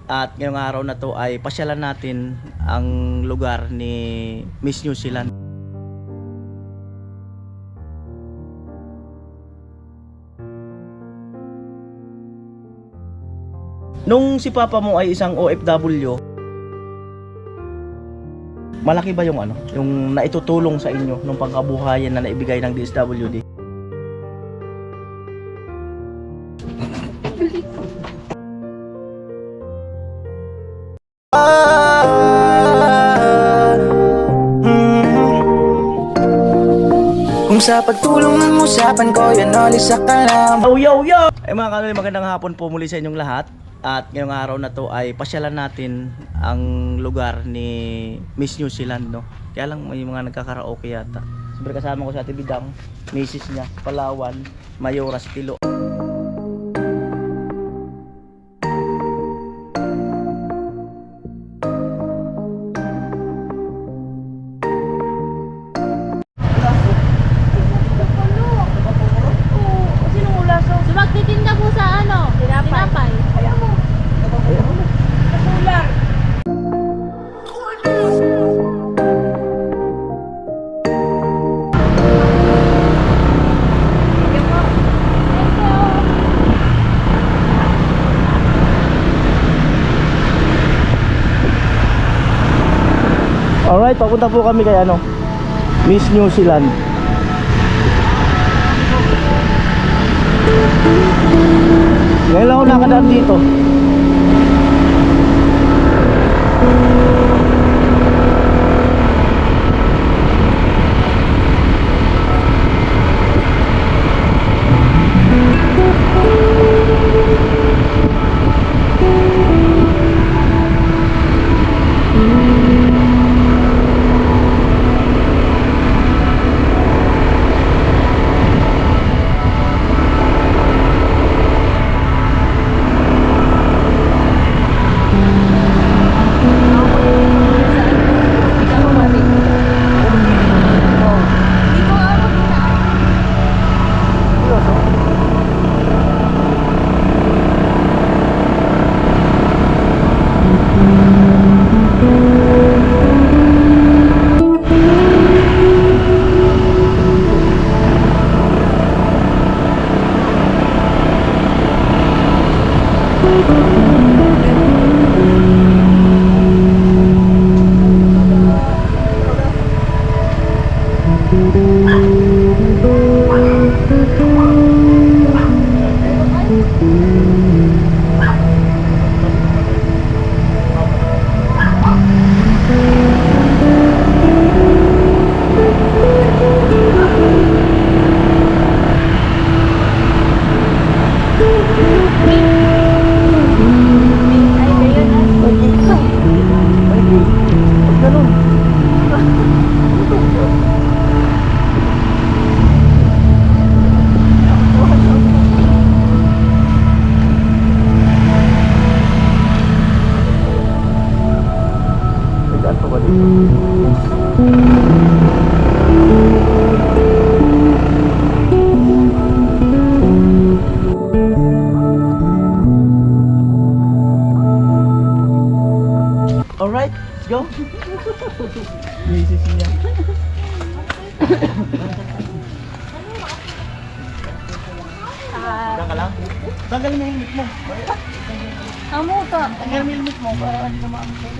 At ngayong araw na to ay pasyalan natin ang lugar ni Miss New Zealand. Nung si papa mo ay isang OFW, malaki ba yung yung naitutulong sa inyo nung pangkabuhayan na naibigay ng DSWD? Kung sa pagtulong ng usapan ko, yan alis sa kalam. Yo! Mga kanoli, magandang hapon po muli sa inyong lahat. At ngayong araw na to ay pasyalan natin ang lugar ni Miss New Zealand, no? Kaya lang may mga nagkakaraoke yata. Siyempre kasama ko sa Ate Bidang, misis niya, Palawan, Mayora, Stilo. Magtitinda po sa tinapay. Kasulang. Alright, papunta po kami kay Miss New Zealand. Ngayon lang ako nakadaan dito. Alright, let's go. Misis niya. Saan ka lang? Tanggal mo yung helmet mo. Amo to. Tanggal mo yung helmet mo para hindi na maamit.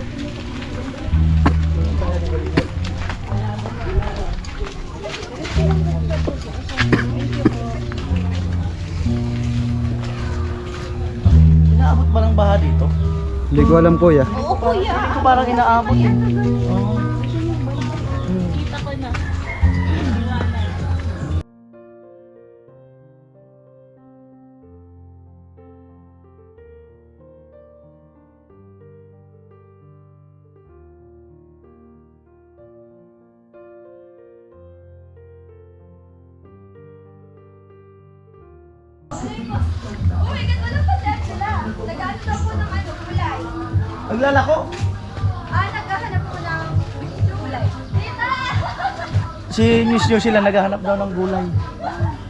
Inaabot ba ng baha dito? Hindi ko alam, kuya. Oo, kuya. Hindi ko parang inaabot eh. Oo. Kita ko na. Oh my God, walang patek sila. Nag-ano daw po ng gulay. Naglalako? Naghahanap po ng gulay. Tita! Si Miss New Zealand naghahanap daw ng gulay.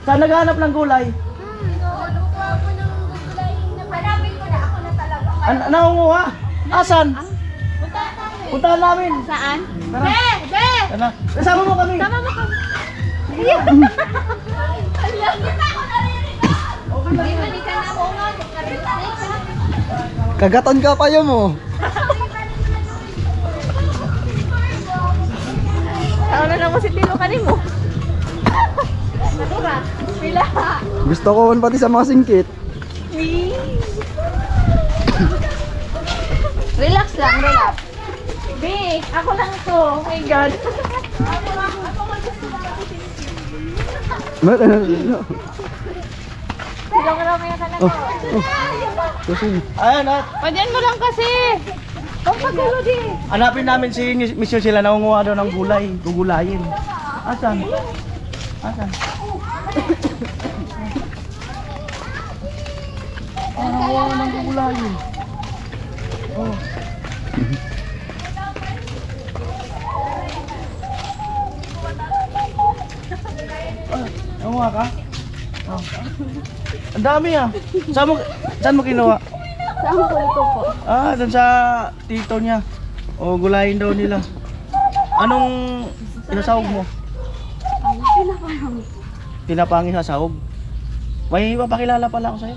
Saan naghahanap ng gulay? Lukuha po ng gulay na hanapin ko na. Ako na talaga. Nangunguha? Asan? Puntahan namin. Saan? Tara. Be! Be! Tara. Kasama mo kami. Tama mo kami. Balik ka na mo nga. Kagatan ka pa yun mo. Tao na lang mo si Tino kanin mo. Natura. Pila. Gusto ko man pati sa mga singkit. Relax lang, relax. Be, ako lang to. Oh my God. Silong raw may ka na to. Kasi, Ayan at Padyan mo lang kasi. Pampagulo di. hanapin namin si Miss New Zealand. Nangunguha daw ng gulay. Gugulayin. Asan? Asan? Nangunguha ng gugulayin. Oh. Nangunguha ka? Oh. Ang dami ah. Saan mo kinuha? Saan po ito po? Ah, dun sa tito niya. O, gulayin daw nila. Anong inasahog mo? Tinapangin sa sahog. May papakilala pala ako sa'yo.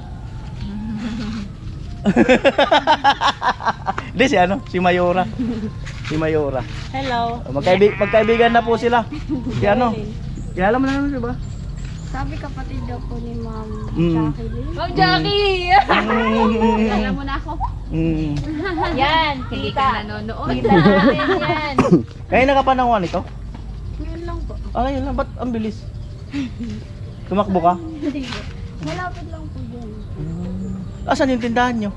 Hindi si ano? Si Mayora. Si Mayora. Hello. Magkaibigan na po sila. Si ano? Kilala mo na naman siya ba? Sabi kapatid daw po ni Ma'am Mm. Jackie. Ma'am Jackie! Alam mo na ako. Mm. Yan, hindi ka nanonood. Kita namin yan. Kaya nakapananguan ito? Ngayon lang po. Ah, yun lang. Ba't ang bilis? Tumakbo ka? Malapit lang po dyan. Asan yung tindahan nyo?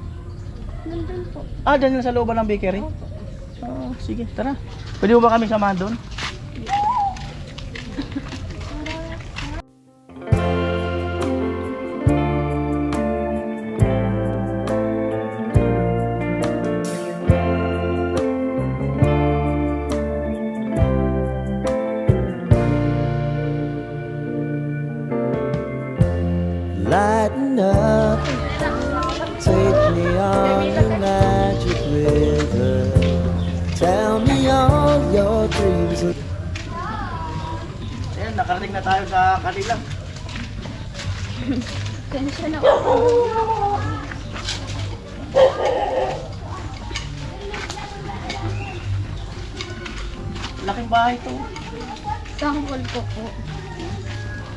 Nandun po. Ah, dyan lang sa looban ng bakery? Ah, sige, tara. Pwede mo ba kami samahan doon? Lighten up, take me on your magic river. Tell me all your dreams. Ayan, nakarating na tayo sa kanila. Tensya na Laking bahay to. Sangkol ko po.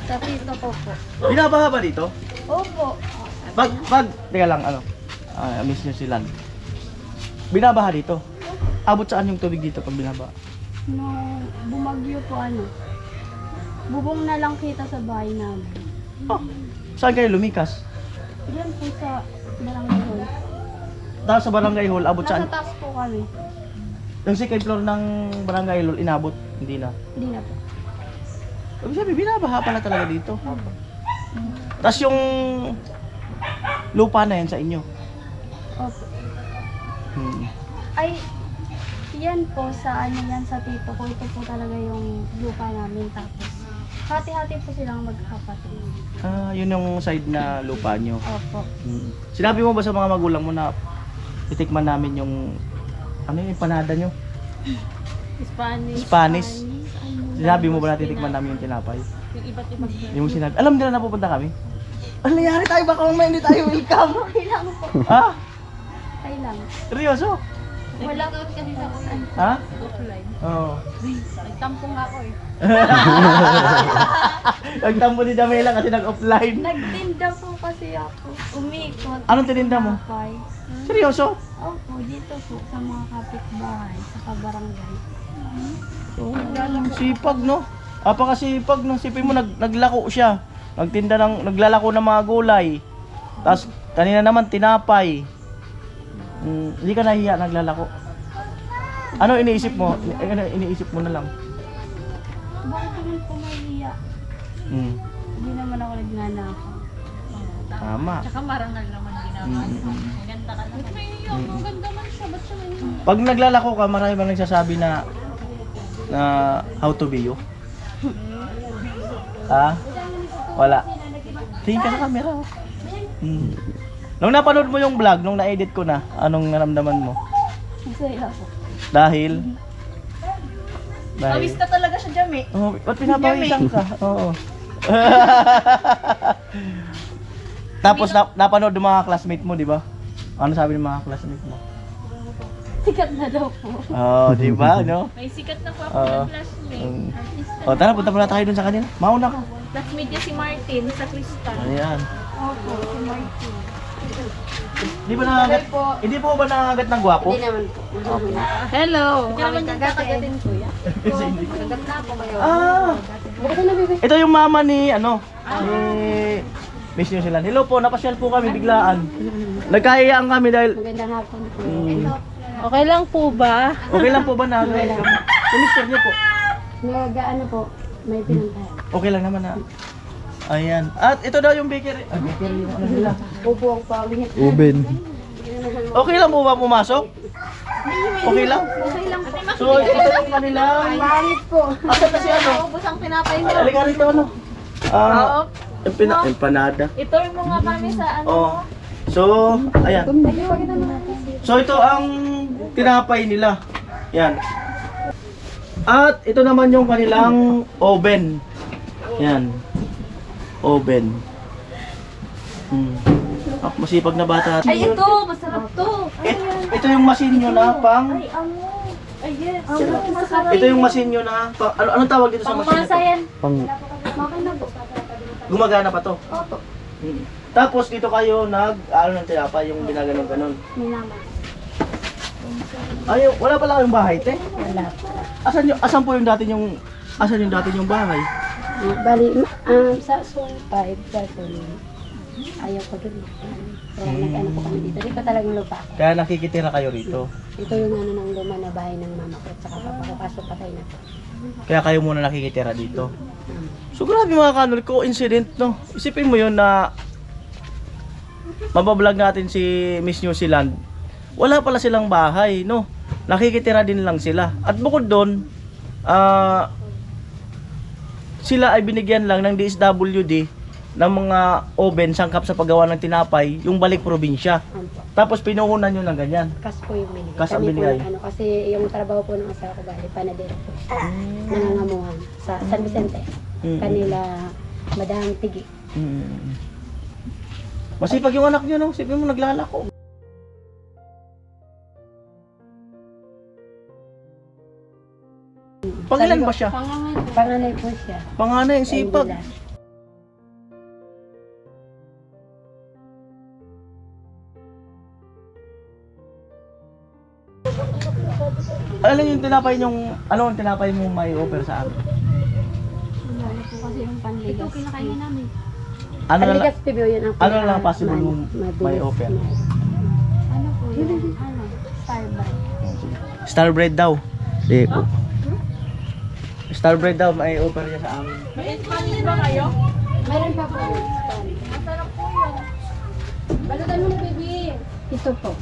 Sa tito ko po. Binabaha ba dito? Opo. Teka lang, ano? Miss New Zealand. Binabaha dito? Abot saan yung tubig dito pag binabaha? Nung bumagyo po bubong na lang kita sa bahay namin. Oh, saan kayo lumikas? Diyan po sa barangay hall. Tapos sa barangay hall, abot Nasa saan? taas po kami. Yung second floor ng barangay hall, inabot? Hindi na. Hindi na po. Ibig sabihin, binabaha pala talaga dito. Tapos yung lupa na yan sa inyo. Opo. Hmm. Ay, yan po sa ano yan sa tito ko. Ito po talaga yung lupa namin. Tapos, hati-hati po silang magkakapatid. Ah, yun yung side na lupa nyo. Opo. Hmm. Sinabi mo ba sa mga magulang mo na titikman namin yung ano yung empanada nyo? Spanish? Sinabi mo ba na titikman namin yung tinapay? Yung iba't ibang Yung sinabi. Alam nila na pupunta kami? Ano nangyari tayo? Baka mamaya hindi tayo welcome. Okay lang po. Ha? Okay lang. Seryoso? Wala ko kasi sa kusan. Ha? Offline. Oo. Nagtampong ako eh. Nagtampo ni Jamela kasi nag-offline. Nagtinda po kasi ako. Umikot. Anong tininda mo? Tinapay. Seryoso? Opo, dito po sa mga kapitbahay, sa kabarangay. Oh, sipag no? Apakasipag no? Sipin mo naglako siya. Naglalako ng mga gulay. Tapos kanina naman tinapay. Hindi ka nahiya naglalako. Ano iniisip mo? Iniisip mo na lang. Bakit naman po mahiya? Hindi naman ako nagnanakaw. Tama. Tsaka marangal naman ginawa. Maganda ka naman. Mahiya, maganda man siya. Ba't siya mahiya? Pag naglalako ka, marami bang nagsasabi na how to be you? Ha? Wala. Tingin ka sa camera. Nung napanood mo yung vlog, nung na-edit ko na, anong naramdaman mo? Masaya po. Dahil? Awis na talaga siya, Jami. Oh, ba't pinapawisan ka? Oo. Tapos napanood yung mga classmate mo, di ba? Ano sabi ng mga classmate mo? Sikat na daw po. Oo, di ba, no? May sikat na po ako Oo. ng classmate. Artista. O, tara, punta muna tayo dun sa kanila. Mauna ka. Classmate niya si Martin sa Crystal. Ayan. Opo, si Martin. Di ba nangagat? Hindi po ba nangagat ng gwapo? Hindi naman po. Hello! Kami kakagatin ko yan. Ah! Ito yung mama ni, ano, ni Miss New Zealand. Hello po, napasyal po kami biglaan. Nagkahiyaan kami dahil, Magandang hapon po. Okay lang po ba? okay lang po ba na, yung mister niyo po? Nag-ano po, may pinuntahan. Okay lang naman na. Ayan. At ito daw yung bakery. Ah, bakery yung ano nila. Upo ang pawit. Uben. Okay lang po ba pumasok? Okay lang? So, ito yung kanilang... Pangit po. Asa kasi ano? Ubus ang pinapay mo. Halika rito ano? Ah, empanada. Ito yung mga kami sa ano. Oh. So, ayan. So, ito ang tinapay nila. Yan. At ito naman yung kanilang oven. Yan. Oven. Ah, masipag na bata. Ay, ito! Masarap to! Ito yung machine nyo na pang... Ay, amo! Ay, yes! Ito yung machine nyo na pang... Anong tawag dito sa machine na to? Pangmasayan! Pang Okay na po. Gumagana pa to. Opo. Tapos dito kayo ano ng tinapay, yung ginaganon-ganon. Minaman. Ay, wala pala kayong bahay, te? Wala po. Asan po yung dati yung bahay? Bali, sa Zone 5, sa Zone, ayaw ko dun. Kaya nag-ano po kami dito. Dito talagang lupa. Kaya nakikitira kayo rito. Ito yung ano ng luma na bahay ng mama ko at saka papa ko, kaso patay na po. Kaya kayo muna nakikitira dito. So grabe mga kanol, coincident no. Isipin mo yun na mabablog natin si Miss New Zealand. Wala pala silang bahay, no. Nakikitira din lang sila. At bukod doon, sila ay binigyan lang ng DSWD ng mga oven sangkap sa paggawa ng tinapay, yung balik probinsya. Opo. Tapos pinuhunan nyo ng ganyan. Kas po yung binigay. Kas ang Kami po binigay. ng ano, kasi yung trabaho po ng asawa ko bali, panadero po. Nangangamuhan sa San Vicente. Mm. Kanila, Madam Tigi. Masipag yung anak nyo, no? Sipin mo naglalako. Pangilan ba siya? Panganay po siya. Panganay, ang sipag. Angela. Ano yung tinapay yung ano ang tinapay mo may offer sa amin? Wala po kasi yung panligas. Ito, kinakain namin. Ano na Panligas PBO yun ang ano lang possible mong may offer? Ano po yun? Ano? Starbucks. Star bread daw. Di po. Star bread daw may offer niya sa amin. Meron pa po. Masarap po yun. Balutan mo na, baby. Ito po.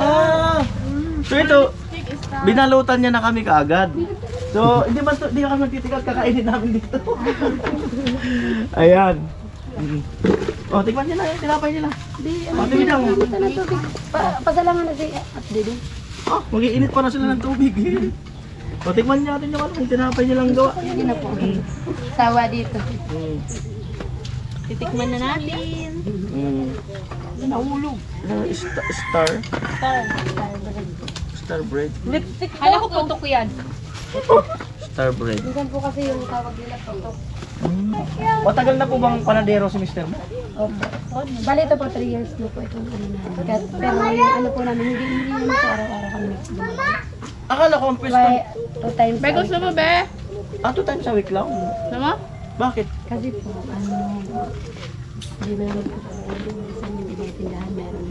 Ah! So ito, binalutan niya na kami kaagad. So, hindi ba hindi kami magtitigas, kakainin namin dito. Ayan. Oh, tikman niyo na yung tinapay nila. Oh, tingin lang. Ito na tubig. Pasalangan na si at Didi. Oh, mag-iinit pa na sila ng tubig. O, tikman natin yung ano, yung tinapay nilang gawa. Hindi na po. Sawa dito. Titikman na natin. Nahulog. Star bread. Lipstick po. Alam ko tutok yan. Star bread. Minsan po kasi yung tawag nila tutok. Matagal na po bang panadero si Mr. Mo? Opo. Bali ito po 3 years na po itong ano namin. Pero yung ano po namin, hindi naman po araw-araw kami gumawa. Akala ko ang pwesto. By 2 times a week. mo, be? 2 times a week lang. Nama? Bakit? Kasi po, ano, hindi meron po sa minsan hindi may tindahan meron.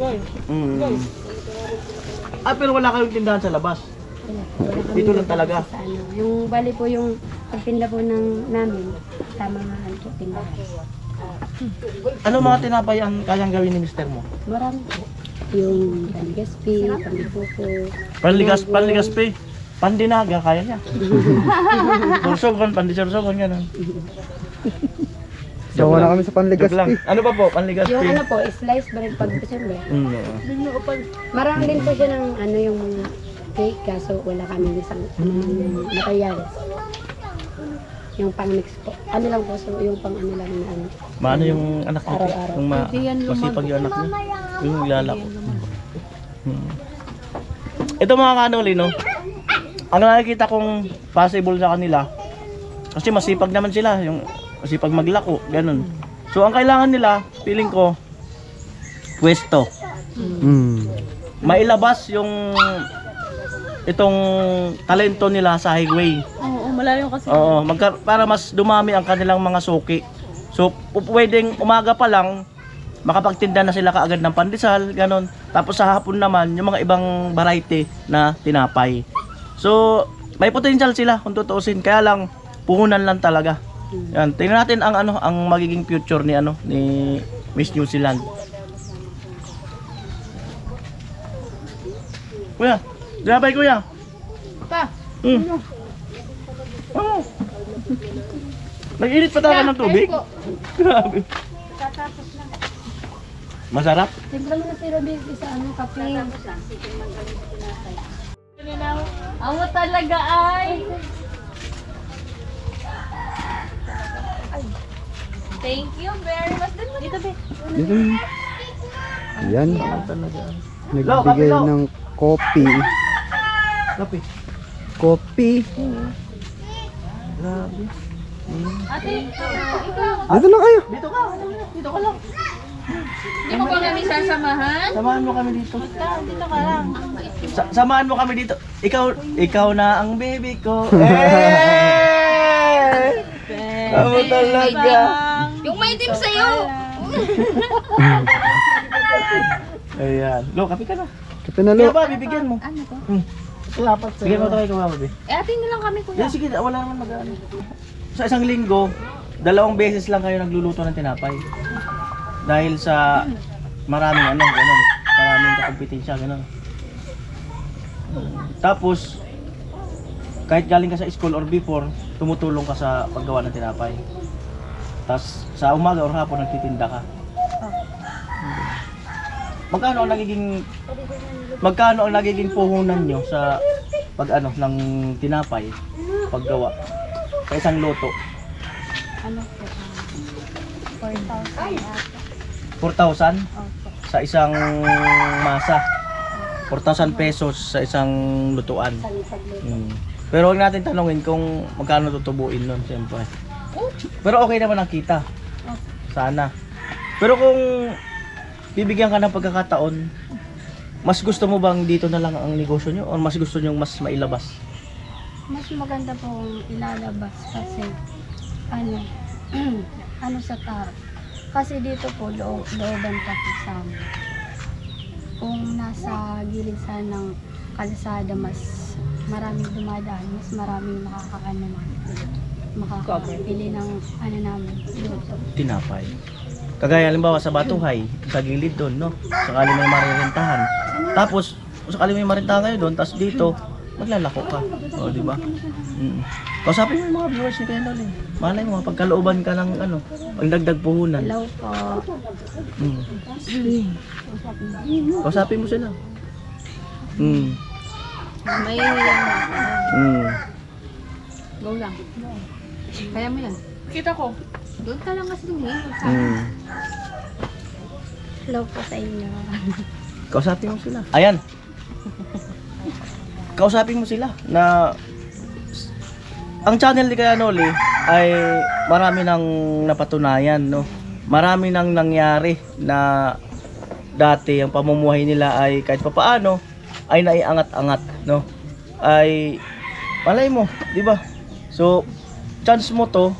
Pero wala kayong tindahan sa labas. sila. Wala kami Dito lang talaga? Sa ano. Yung bali po yung pagtinda po namin, tama nga po tindahan. Ano mga tinapay ang kayang gawin ni mister mo? Marami po. Yung panigaspi, panipupo. Panligaspi. Pandinaga, kaya niya. Sursogon, pandisursogon, gano'n. Sawa na kami sa Joke lang. panligaspi. Ano pa po, panligaspi? Yung ano po, slice bread pag December. Oo. Marami din po siya ng ano yung cake, kaso wala kami isang materials. Yung pang mix po. Ano lang po, so yung pang ano lang na ano. Maano yung anak niya? Araw-araw. Yung masipag yung anak niya? Yung lalako. Ito mga kanoli, no? Ang nakikita kong possible sa kanila, kasi masipag naman sila, yung masipag maglako, ganun. So ang kailangan nila, feeling ko, pwesto. Mailabas yung itong talento nila sa highway. Oo, malayo kasi. Oo, para mas dumami ang kanilang mga suki. So, pwedeng umaga pa lang, makapagtinda na sila kaagad ng pandesal, ganon. Tapos sa hapon naman, yung mga ibang variety na tinapay. So, may potential sila kung tutuusin. Kaya lang, puhunan lang talaga. Yan, tingnan natin ang ang magiging future ni ni Miss New Zealand. Kuya, dinapay kuya. Pa, Oh. Nag-init pa tayo ng tubig. Grabe. Masarap. Siyempre mo na si Robby sa ano, kape. amo talaga ay. Thank you very much. Dito, be. Dito. Yan. Lo, Nagbigay kapilo. ng kopi. Kape. Kopi. Grabe. Ate, ikaw. Dito na kayo. Dito ka. Dito ka lang. Di mo ba kami sasamahan? Samahan mo kami dito. Dito ka lang. Samahan mo kami dito. Ikaw na ang baby ko. Eh! Amo talaga. Yung maitim sa'yo. Ayan. Lo, kape ka na. Kape na Kaya lo. ba, bibigyan mo. Ano to? Salamat sa'yo. Bigyan mo ito kay Kuya Bobby. Atin na lang kami, kuya. Yan, sige, wala naman mag-ano. Sa isang linggo, 2 beses lang kayo nagluluto ng tinapay. Dahil sa maraming ganun. Maraming kakompetensya, ganun. Tapos, kahit galing ka sa school or before, tumutulong ka sa paggawa ng tinapay. Tapos, sa umaga or hapon, nagtitinda ka. Magkano ang nagiging puhunan nyo sa pag ng tinapay, paggawa, sa isang luto? Ano po, 4,000 ata. 4,000 Opo. sa isang masa. 4,000 pesos sa isang lutuan. Pero huwag natin tanungin kung magkano tutubuin nun, siyempre. Pero okay naman ang kita. Sana. Pero kung bibigyan ka ng pagkakataon, mas gusto mo bang dito na lang ang negosyo nyo o mas gusto nyo mas mailabas? Mas maganda pong ilalabas kasi ano, ano sa tao. Kasi dito po, looban pa po sa amin. Kung nasa gilid sana ng kalsada, mas maraming dumadaan, mas maraming makakapili ng ano namin, luto. Tinapay. Kagaya halimbawa sa Batuhay, sa gilid doon, no? Sakali may marirentahan. Tapos, sakali may marirentahan kayo doon, tapos dito, maglalako ka. O, di ba? Kausapin mo yung mga viewers ni Kuya Noli. Malay mo, pagkalooban ka ng pagdagdag puhunan. Hello po. Kausapin mo sila. May yan. Go lang. Kaya mo yan. Kita ko. Doon ka lang kasi lumihin. Hello po sa inyo. Kausapin mo sila. Ayan. Kausapin mo sila na ang channel ni Kuya Noli ay marami nang napatunayan, no? Marami nang nangyari na dati ang pamumuhay nila ay kahit papaano ay naiangat-angat, no? Ay malay mo, 'di ba? So chance mo to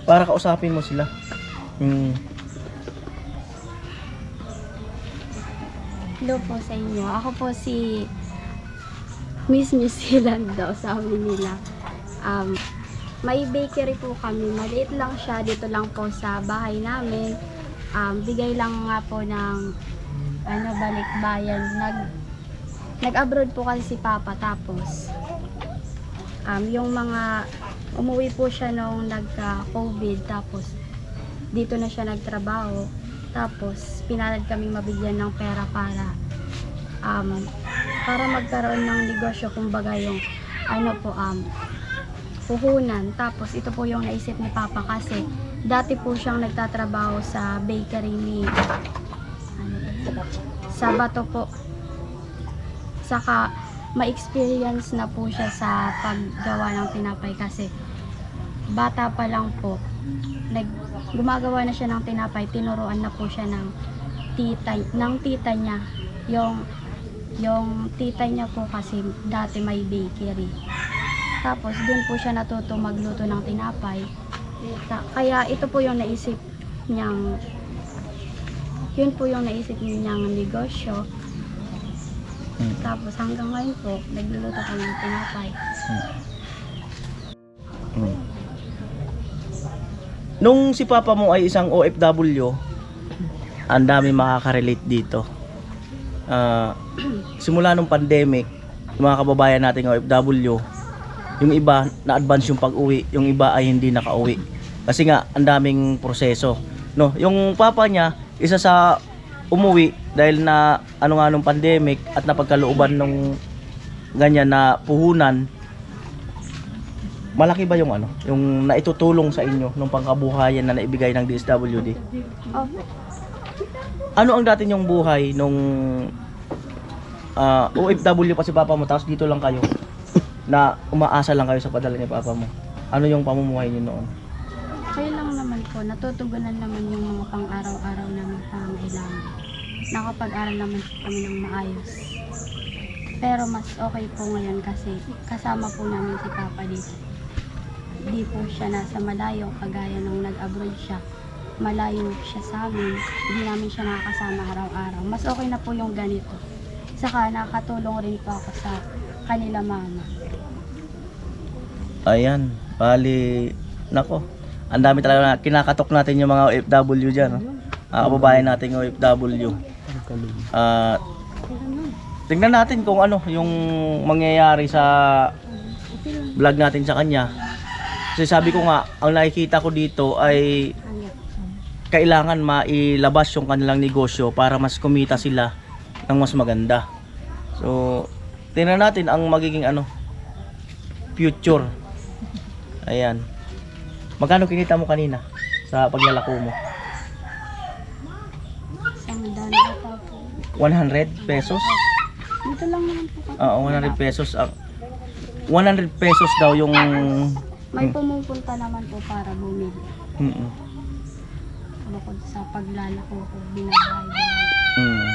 para kausapin mo sila. Hello po sa inyo. Ako po si Miss New Zealand daw, sabi nila. May bakery po kami, maliit lang siya, dito lang po sa bahay namin. Bigay lang nga po ng balikbayan. Nag-abroad po kasi si Papa, tapos yung mga umuwi po siya nung nagka-COVID, tapos dito na siya nagtrabaho, tapos pinalad kaming mabigyan ng pera para magkaroon ng negosyo, kumbaga yung puhunan. Tapos ito po yung naisip ni Papa kasi dati po siyang nagtatrabaho sa bakery ni sa Bato po. Saka ma-experience na po siya sa paggawa ng tinapay kasi bata pa lang po gumagawa na siya ng tinapay. Tinuruan na po siya ng tita niya. Yung tita niya po kasi dati may bakery. Tapos doon po siya natuto magluto ng tinapay. Kaya ito po yung naisip niyang negosyo. Tapos hanggang ngayon po, nagluluto kami ng tinapay. Nung si Papa mo ay isang OFW, ang dami makaka-relate dito. Simula nung pandemic, yung mga kababayan nating OFW, yung iba na-advance yung pag-uwi, yung iba ay hindi naka-uwi. Kasi nga, ang daming proseso. No, yung papa niya, isa sa umuwi dahil na nung pandemic at napagkalooban nung ganyan na puhunan. Malaki ba yung yung naitutulong sa inyo nung pangkabuhayan na naibigay ng DSWD? Opo. Ano ang dati yung buhay nung OFW pa si papa mo, tapos dito lang kayo na umaasa lang kayo sa padala ni papa mo? Ano yung pamumuhay niyo noon? Kaya lang naman po, natutugunan naman yung mga pang-araw-araw namin pangailangan. Nakapag-aral naman po kami ng maayos. Pero mas okay po ngayon kasi kasama po namin si Papa dito. Di po siya nasa malayo, kagaya nung nag-abroad siya. Malayo siya sa amin, hindi namin siya nakakasama araw-araw. Mas okay na po yung ganito. Saka nakatulong rin po ako sa kanila mama. Ayan, bali, nako, ang dami talaga na kinakatok natin yung mga OFW dyan. Kababayan natin yung OFW. Tingnan natin kung yung mangyayari sa vlog natin sa kanya. Kasi sabi ko nga, ang nakikita ko dito ay kailangan mailabas yung kanilang negosyo para mas kumita sila ng mas maganda. So, tingnan natin ang magiging future. Ayan. Magkano kinita mo kanina sa paglalako mo? Isang daan ata po. 100 pesos? Dito lang naman po kasi. Oo, 100 pesos. 100 pesos daw yung... May pumupunta naman po para bumili. Bukod sa paglalako ko, binabayad.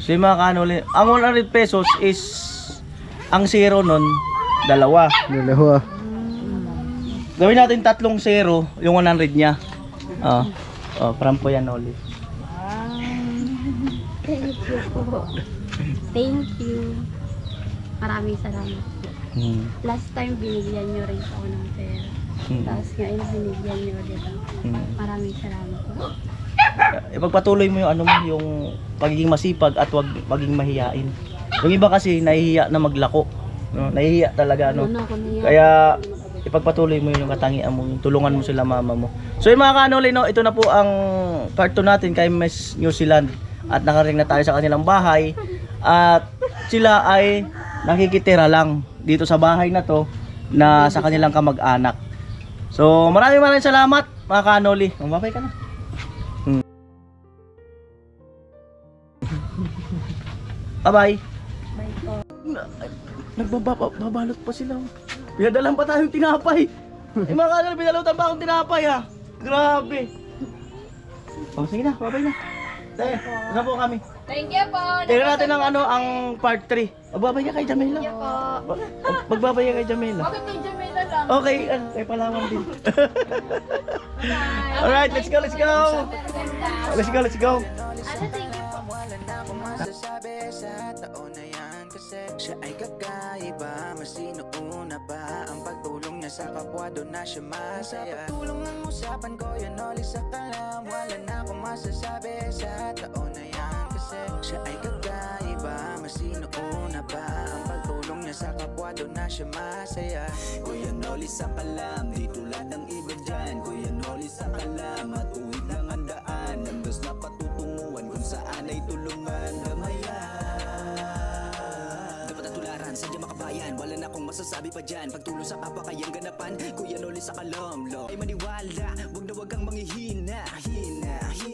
So yung mga kanuli, ang 100 pesos is ang zero nun, dalawa. Gawin natin 3 zero, yung 100 niya. Prampo yan, Oli. Thank you po. Thank you. Maraming salamat po. Last time binigyan nyo rin ako ng pera. Tapos ngayon binigyan nyo ulit ako. Maraming salamat po. Ipagpatuloy mo yung yung pagiging masipag at wag maging mahiyain. Yung iba kasi nahihiya na maglako. No? Nahihiya talaga Kaya ipagpatuloy mo yung katangian mo, yung tulungan mo sila mama mo. So yung mga kanoli, ito na po ang part 2 natin kay Miss New Zealand. At nakarating na tayo sa kanilang bahay. At sila ay nakikitira lang dito sa bahay na to na sa kanilang kamag-anak. So maraming salamat mga kanoli. Mababay ka na. Bye-bye. Bye po. Nagbabalot pa sila. Pinadalan pa tayong tinapay. Mga kanoli, pinalutan pa akong tinapay ha. Grabe. Sige na, bye-bye na. Isa po kami. Thank you po. Tingnan natin ang part 3. Magbabay ka kay Jamela. Thank you po. Magbabay ka kay Jamela. Bakit kay Jamela lang? Okay, kay Palawan din. Alright, let's go. Let's go. Wala na akong masasabi sa taon na yan kasi kasi siya ay kakaiba. Masinuuna pa ang pagtulong niya sa kapwa, doon na siya masaya. Sa pagtulong ang usapan ko, yan oli sa kalam. Wala na akong masasabi sa taon na yan, kasi siya ay kakaiba. Masinuuna pa ang pagtulong niya sa kapwa, doon na siya masaya. Kuya Noli sa kalam, di tulad ng iba dyan. Kuya Noli sa kalam, matuwid lang ang daan. Landas na patutunguhan kung saan ay tulungan. Damayan, dapat ang tularan, sadya makabayan. Wala na akong masasabi pa dyan. Pagtulong sa kapwa kayang ganapan. Kuya Noli sa kalam, lo ay maniwala, wag na wag kang manghihina. Hina, hina.